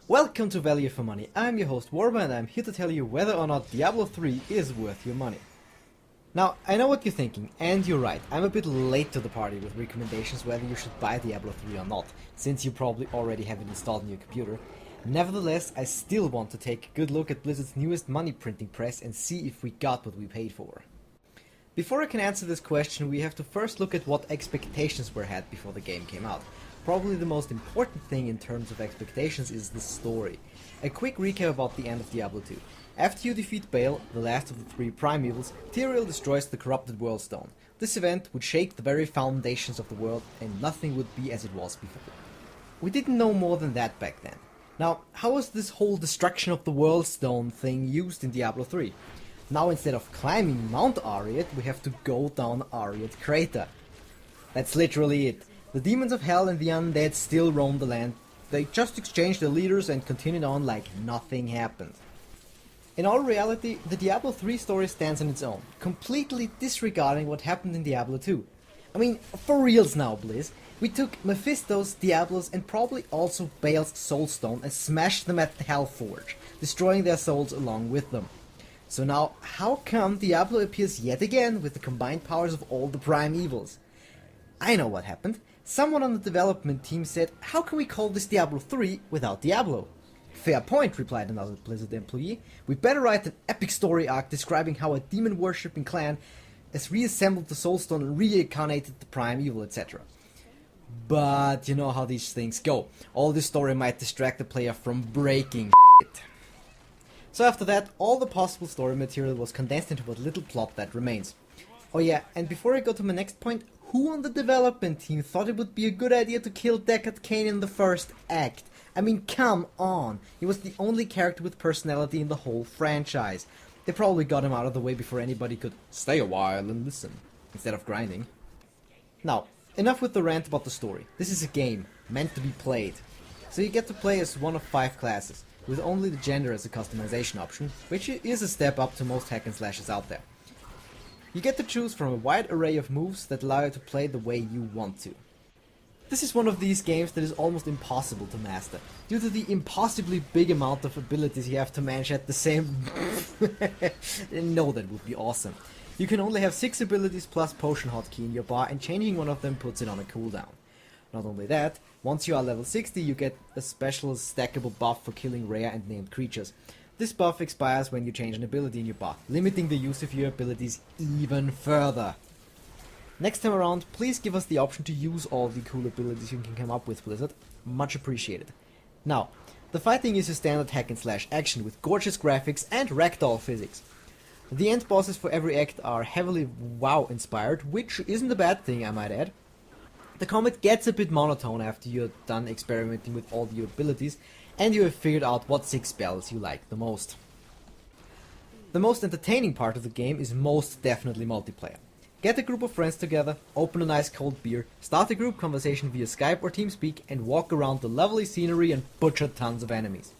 Welcome to Value for Money. I'm your host Warba and I'm here to tell you whether or not Diablo 3 is worth your money. Now, I know what you're thinking, and you're right. I'm a bit late to the party with recommendations whether you should buy Diablo 3 or not, since you probably already have it installed on your computer. Nevertheless, I still want to take a good look at Blizzard's newest money printing press and see if we got what we paid for. Before I can answer this question, we have to first look at what expectations were had before the game came out. Probably the most important thing in terms of expectations is the story. A quick recap about the end of Diablo 2. After you defeat Baal, the last of the three primevals, Tyrael destroys the corrupted World Stone. This event would shake the very foundations of the world and nothing would be as it was before. We didn't know more than that back then. Now, how was this whole destruction of the World Stone thing used in Diablo 3? Now instead of climbing Mount Ariat, we have to go down Ariat Crater. That's literally it. The demons of hell and the undead still roam the land. They just exchanged their leaders and continued on like nothing happened. In all reality, the Diablo 3 story stands on its own, completely disregarding what happened in Diablo 2. I mean, for reals now, Blizz. We took Mephisto's, Diablo's and probably also Baal's Soulstone and smashed them at the Hellforge, destroying their souls along with them. So now, how come Diablo appears yet again with the combined powers of all the prime evils? I know what happened. Someone on the development team said, how can we call this Diablo 3 without Diablo? Fair point, replied another Blizzard employee. We better write an epic story arc describing how a demon-worshipping clan has reassembled the Soulstone and reincarnated the prime evil, etc. But you know how these things go. All this story might distract the player from breaking shit. So after that, all the possible story material was condensed into what little plot that remains. Oh yeah, and before I go to my next point, who on the development team thought it would be a good idea to kill Deckard Cain in the first act? I mean, come on! He was the only character with personality in the whole franchise. They probably got him out of the way before anybody could stay a while and listen, instead of grinding. Now, enough with the rant about the story. This is a game, meant to be played. So you get to play as one of 5 classes, with only the gender as a customization option, which is a step up to most hack and slashes out there. You get to choose from a wide array of moves that allow you to play the way you want to. This is one of these games that is almost impossible to master, due to the impossibly big amount of abilities you have to manage at the same... No, that would be awesome. You can only have 6 abilities plus potion hotkey in your bar and changing one of them puts it on a cooldown. Not only that, once you are level 60 you get a special stackable buff for killing rare and named creatures. This buff expires when you change an ability in your bar, limiting the use of your abilities even further. Next time around, please give us the option to use all the cool abilities you can come up with, Blizzard. Much appreciated. Now, the fighting is a standard hack and slash action with gorgeous graphics and ragdoll physics. The end bosses for every act are heavily WoW inspired, which isn't a bad thing, I might add. The combat gets a bit monotone after you're done experimenting with all your abilities and you have figured out what 6 spells you like the most. The most entertaining part of the game is most definitely multiplayer. Get a group of friends together, open a nice cold beer, start a group conversation via Skype or TeamSpeak and walk around the lovely scenery and butcher tons of enemies.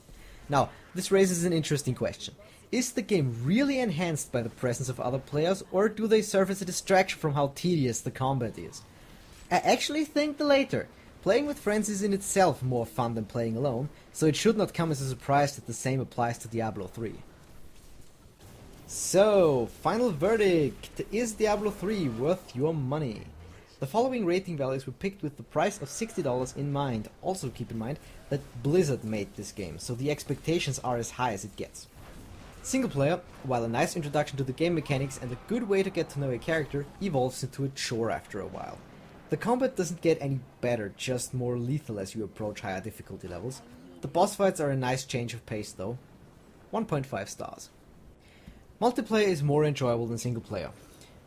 Now, this raises an interesting question. Is the game really enhanced by the presence of other players or do they serve as a distraction from how tedious the combat is? I actually think the later. Playing with friends is in itself more fun than playing alone, so it should not come as a surprise that the same applies to Diablo 3. So, final verdict. Is Diablo 3 worth your money? The following rating values were picked with the price of $60 in mind. Also keep in mind that Blizzard made this game, so the expectations are as high as it gets. Single player, while a nice introduction to the game mechanics and a good way to get to know a character, evolves into a chore after a while. The combat doesn't get any better, just more lethal as you approach higher difficulty levels. The boss fights are a nice change of pace though. 1.5 stars. Multiplayer is more enjoyable than single player.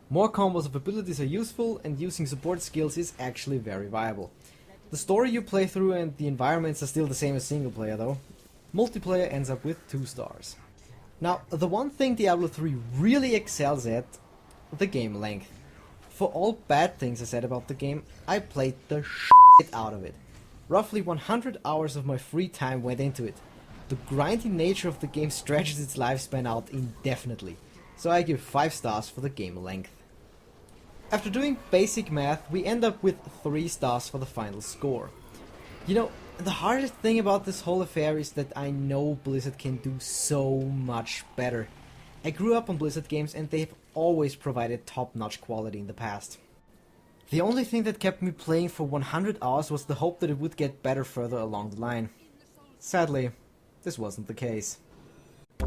More combos of abilities are useful and using support skills is actually very viable. The story you play through and the environments are still the same as single player though. Multiplayer ends up with 2 stars. Now, the one thing Diablo 3 really excels at, the game length. For all bad things I said about the game, I played the shit out of it. Roughly 100 hours of my free time went into it. The grindy nature of the game stretches its lifespan out indefinitely, so I give 5 stars for the game length. After doing basic math, we end up with 3 stars for the final score. You know, the hardest thing about this whole affair is that I know Blizzard can do so much better. I grew up on Blizzard games and they've always provided top-notch quality in the past. The only thing that kept me playing for 100 hours was the hope that it would get better further along the line. Sadly, this wasn't the case.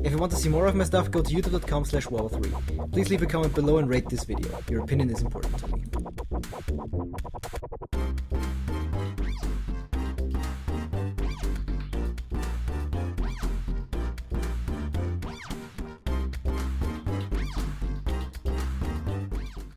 If you want to see more of my stuff, go to youtube.com/warba3. Please leave a comment below and rate this video. Your opinion is important to me.